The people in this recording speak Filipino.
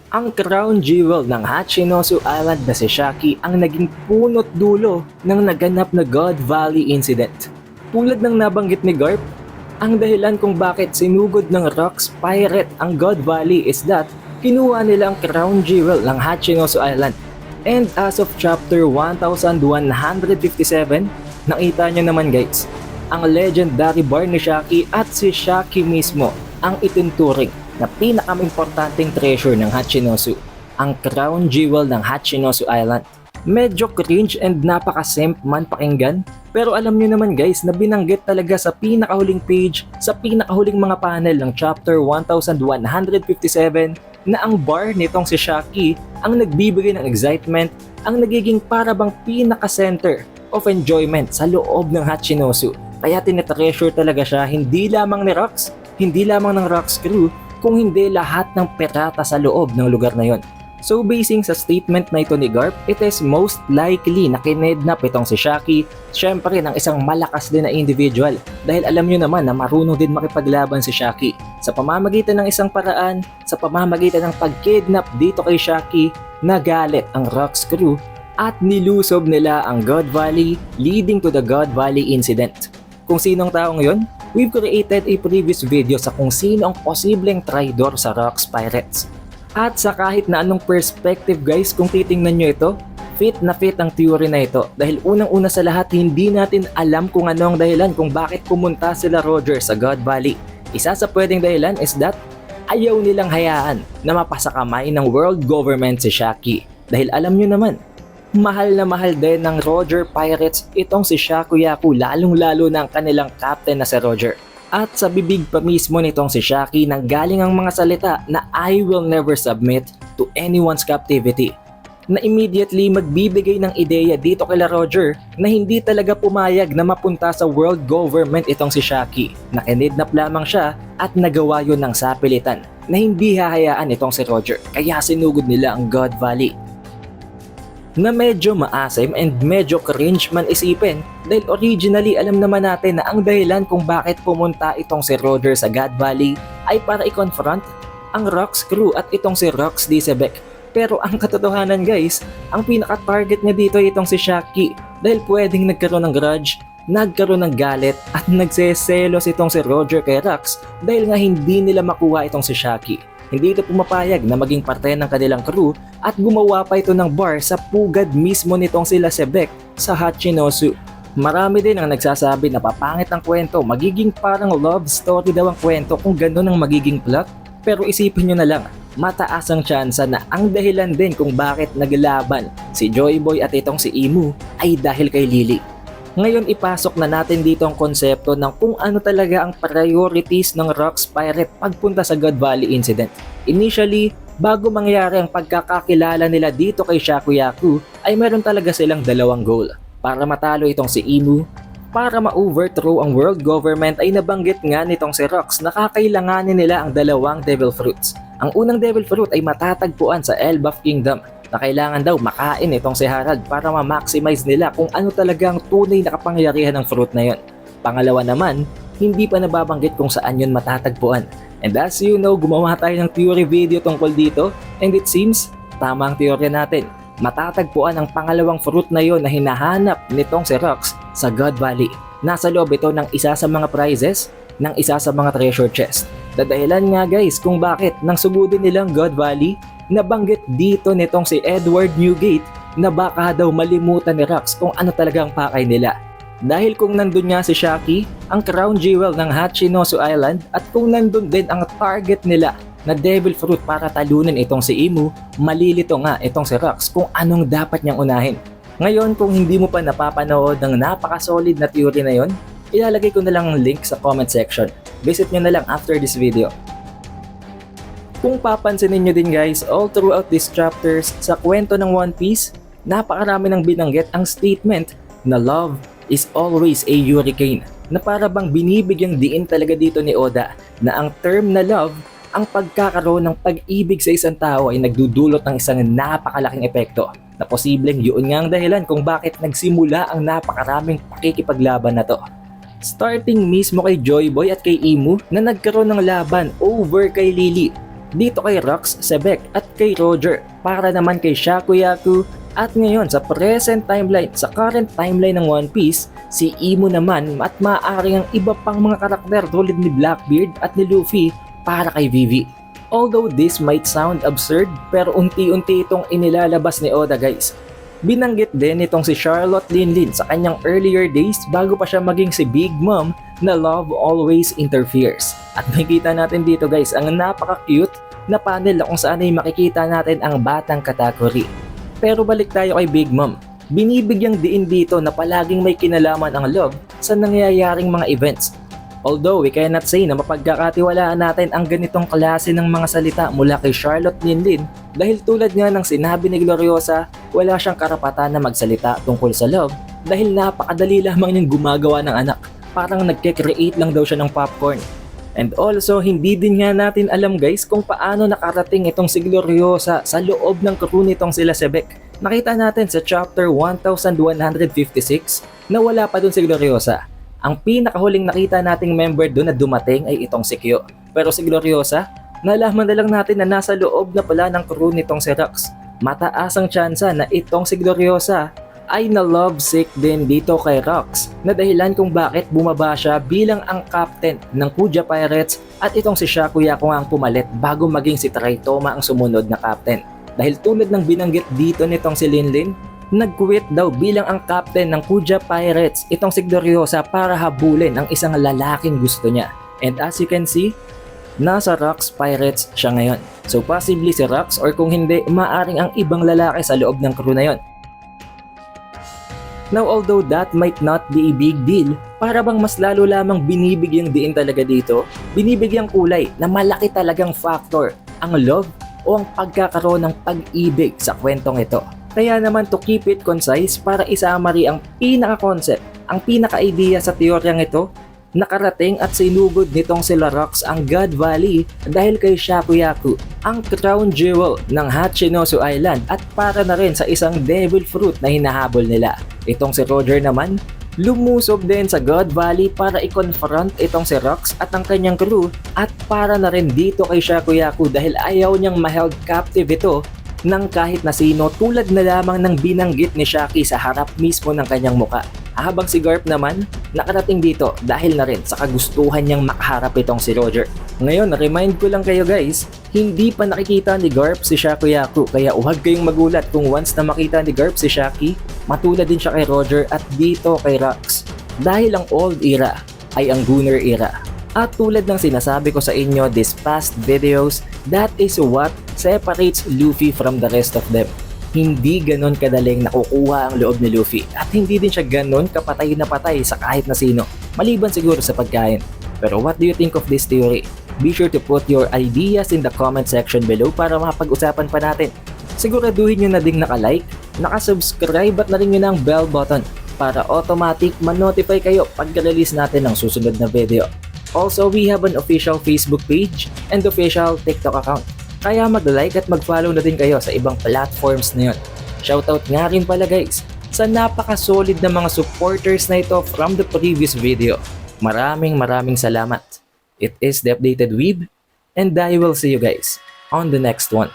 Ang crown jewel ng Hachinosu Island na si Shaki ang naging punot dulo ng naganap na God Valley incident. Tulad ng nabanggit ni Garp, ang dahilan kung bakit sinugod ng Rocks Pirate ang God Valley is that kinuha nila ang crown jewel ng Hachinosu Island. And as of chapter 1157, nakita nyo naman guys, ang legendary bar ni Shaki at si Shaki mismo ang itinturing na pinakaimportanteng treasure ng Hachinosu, ang crown jewel ng Hachinosu Island. Medyo cringe and napaka-simp man pakinggan, pero alam nyo naman guys na binanggit talaga sa pinakahuling page, sa pinakahuling mga panel ng chapter 1157 na ang bar nitong si Shaki ang nagbibigay ng excitement, ang nagiging parabang pinaka-center of enjoyment sa loob ng Hachinosu. Kaya tinetreasure talaga siya hindi lamang ni Rocks, hindi lamang ng Rocks crew, kung hindi lahat ng pirata sa loob ng lugar na yon. So basing sa statement na ito ni Garp, it is most likely na kinednap itong si Shaki, syempre ng isang malakas din na individual dahil alam nyo naman na marunong din makipaglaban si Shaki. Sa pamamagitan ng isang paraan, sa pamamagitan ng pagkidnap dito kay Shaki, nagalit ang Rocks crew at nilusob nila ang God Valley leading to the God Valley incident. Kung sinong taong yon? We've created a previous video sa kung sino ang posibleng traidor sa Rocks Pirates. At sa kahit na anong perspective guys, kung titingnan nyo ito, fit na fit ang theory na ito dahil unang-una sa lahat hindi natin alam kung ano ang dahilan kung bakit pumunta sila Roger sa God Valley. Isa sa pwedeng dahilan is that ayaw nilang hayaan na mapasakamay ng world government si Shaki dahil alam nyo naman, mahal na mahal din ng Roger Pirates itong si Shakuyaku lalong-lalo ng kanilang captain na si Roger. At sa bibig pa mismo nitong si Shaki nanggaling ang mga salita na I will never submit to anyone's captivity. Na immediately magbibigay ng ideya dito kila Roger na hindi talaga pumayag na mapunta sa world government itong si Shaki. Na kinidnap lamang siya at nagawa yun ng sapilitan na hindi hahayaan itong si Roger kaya sinugod nila ang God Valley. Na medyo maasim and medyo cringe man isipin dahil originally alam naman natin na ang dahilan kung bakit pumunta itong si Roger sa God Valley ay para i-confront ang Rocks crew at itong si Rocks Disebek. Pero ang katotohanan guys, ang pinaka-target niya dito ay itong si Shaki dahil pwedeng nagkaroon ng grudge, nagkaroon ng galit at nagseselos itong si Roger kay Rocks dahil nga hindi nila makuha itong si Shaki. Hindi ito pumapayag na maging parte ng kanilang crew at gumawa pa ito ng bar sa pugad mismo nitong sila Sebek sa Hachinosu. Marami din ang nagsasabi na papangit ang kwento, magiging parang love story daw ang kwento kung gano'n ang magiging plot. Pero isipin nyo na lang, mataas ang tsansa na ang dahilan din kung bakit naglaban si Joyboy at itong si Imu ay dahil kay Lily. Ngayon ipasok na natin dito ang konsepto ng kung ano talaga ang priorities ng Rocks Pirate pagpunta sa God Valley incident. Initially, bago mangyari ang pagkakakilala nila dito kay Shakuyaku, ay meron talaga silang dalawang goal. Para matalo itong si Imu, para ma-overthrow ang world government ay nabanggit nga nitong si Rocks na kakailanganin nila ang dalawang Devil Fruits. Ang unang Devil Fruit ay matatagpuan sa Elbaf Kingdom na kailangan daw makain itong si Harald para ma-maximize nila kung ano talagang tunay na kapangyarihan ng fruit na yon. Pangalawa naman, hindi pa nababanggit kung saan yun matatagpuan. And as you know, gumawa tayo ng theory video tungkol dito and it seems tama ang teorya natin. Matatagpuan ang pangalawang fruit na yon na hinahanap nitong si Rocks sa God Valley. Nasa loob ito ng isa sa mga prizes, ng isa sa mga treasure chest. Dadahilan nga guys kung bakit nang sugudin nilang God Valley, nabanggit dito nitong si Edward Newgate na baka daw malimutan ni Rocks kung ano talaga ang pakay nila. Dahil kung nandun nga si Shaki, ang crown jewel ng Hachinosu Island at kung nandun din ang target nila na Devil Fruit para talunin itong si Imu, malilito nga itong si Rocks kung anong dapat niyang unahin. Ngayon kung hindi mo pa napapanood ng napaka-solid na theory na yon, ilalagay ko na lang ang link sa comment section. Visit nyo na lang after this video. Kung papansinin nyo din guys, all throughout these chapters sa kwento ng One Piece, napakarami ng binanggit ang statement na love is always a hurricane, na para bang binibigyang diin talaga dito ni Oda na ang term na love, ang pagkakaroon ng pag-ibig sa isang tao ay nagdudulot ng isang napakalaking epekto na posibleng yun nga ang dahilan kung bakit nagsimula ang napakaraming pakikipaglaban na to. Starting mismo kay Joyboy at kay Imu na nagkaroon ng laban over kay Lily. dito kay Rox Sebek at kay Roger para naman kay Shakuyaku. At ngayon sa present timeline, sa current timeline ng One Piece, si Imo naman at maaari ang iba pang mga karakter tulad ni Blackbeard at ni Luffy para kay Vivi. Although this might sound absurd, pero unti-unti itong inilalabas ni Oda guys. Binanggit din itong si Charlotte Linlin sa kanyang earlier days bago pa siya maging si Big Mom na love always interferes. At makikita natin dito guys ang napaka-cute na panel na kung saan ay makikita natin ang batang Katakuri. Pero balik tayo kay Big Mom. Binibigyang diin dito na palaging may kinalaman ang love sa nangyayaring mga events. Although we cannot say na mapagkakatiwalaan natin ang ganitong klase ng mga salita mula kay Charlotte Linlin dahil tulad nga ng sinabi ni Gloriosa, wala siyang karapatan na magsalita tungkol sa love dahil napakadali lamang niyang gumagawa ng anak. Parang nagke-create lang daw siya ng popcorn. And also, hindi din nga natin alam guys kung paano nakarating itong si Gloriosa sa loob ng crew nitong sila Sebek. Nakita natin sa chapter 1156 na wala pa dun si Gloriosa. Ang pinakahuling nakita nating member doon na dumating ay itong si Kyo. Pero si Gloriosa, nalaman na lang natin na nasa loob na pala ng crew nitong si Rox. Mataas ang tsansa na itong si Gloriosa ay na-lovesick din dito kay Rox na dahilan kung bakit bumaba siya bilang ang captain ng Kuja Pirates at itong si Shakuyaku ang pumalit bago maging si Traitoma ang sumunod na captain. Dahil tulad ng binanggit dito nitong si Linlin, nag-quit daw bilang ang captain ng Kuja Pirates itong si Gloriosa para habulin ang isang lalaking gusto niya. And as you can see, nasa Rox Pirates siya ngayon. So possibly si Rox or kung hindi, maaring ang ibang lalaki sa loob ng crew na yon. Now although that might not be a big deal, para bang mas lalo lamang binibigyang diin talaga dito, binibigyang kulay na malaki talagang factor ang love o ang pagkakaroon ng pag-ibig sa kwentong ito. Kaya naman to keep it concise para isamari ang pinaka-concept, ang pinaka-idea sa teoryang ito, nakarating at sinugod nitong sila Rox ang God Valley dahil kay Shakuyaku, ang crown jewel ng Hachinosu Island at para na rin sa isang devil fruit na hinahabol nila. Itong si Roger naman, lumusob din sa God Valley para i-confront itong si Rox at ang kanyang crew at para na rin dito kay Shakuyaku dahil ayaw niyang ma-held captive ito ng kahit na sino tulad na lamang ng binanggit ni Shaki sa harap mismo ng kanyang muka. Habang si Garp naman, nakarating dito dahil na rin sa kagustuhan niyang makaharap itong si Roger. Ngayon, remind ko lang kayo guys, hindi pa nakikita ni Garp si Shakuyaku kaya huwag kayong magulat kung once na makita ni Garp si Shaki, matulad din siya kay Roger at dito kay Rox. Dahil ang old era ay ang Gunner era. At tulad ng sinasabi ko sa inyo this past videos, that is what separates Luffy from the rest of them. Hindi ganon kadaling nakukuha ang loob ni Luffy at hindi din siya ganon kapatay na patay sa kahit na sino, maliban siguro sa pagkain. Pero what do you think of this theory? Be sure to put your ideas in the comment section below para mapag-usapan pa natin. Siguraduhin nyo na ding naka-like, naka-subscribe at na rin nyo ng bell button para automatic ma-notify kayo pag release natin ng susunod na video. Also, we have an official Facebook page and official TikTok account. Kaya mag-like at mag-follow na din kayo sa ibang platforms na yun. Shoutout nga rin pala guys sa napaka-solid na mga supporters na ito from the previous video. Maraming salamat. It is The Updated Weeb and I will see you guys on the next one.